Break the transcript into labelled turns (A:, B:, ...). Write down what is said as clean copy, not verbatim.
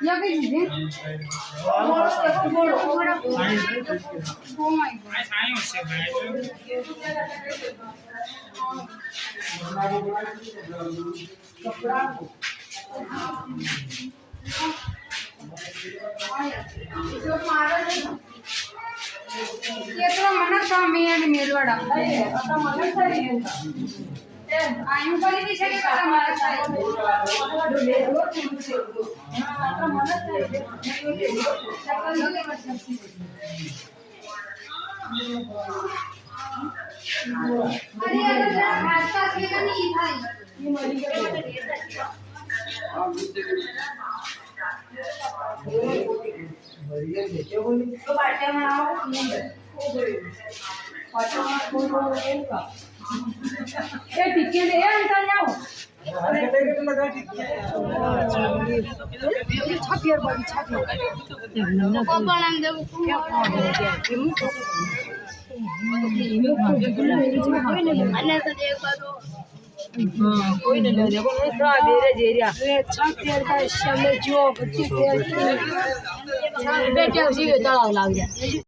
A: या कहीं नहीं ये तो मन स्वामी है मेलवाड़ा आता मन चाहिए आयु वाली दिशा के कथा मन चाहिए ले लो तुम से आता मन चाहिए सकल के कर सकती अरे अगर आसपास के नहीं था ये मरी के बढ़िया देखे बोली तो बाटे में आओ बाटे में कोई रहेगा ये टिक्के दे अंकल जाओ अरे के तो लगा टिक्के छापियर बड़ी छापियर पापा नाम दे क्या कौन है अन्य से देख करो कोई नहीं ले देखो मैं तो मेरे जेरिया ये छापियर का समय जो बच्चे बेटे उसी के तलाक लग गया।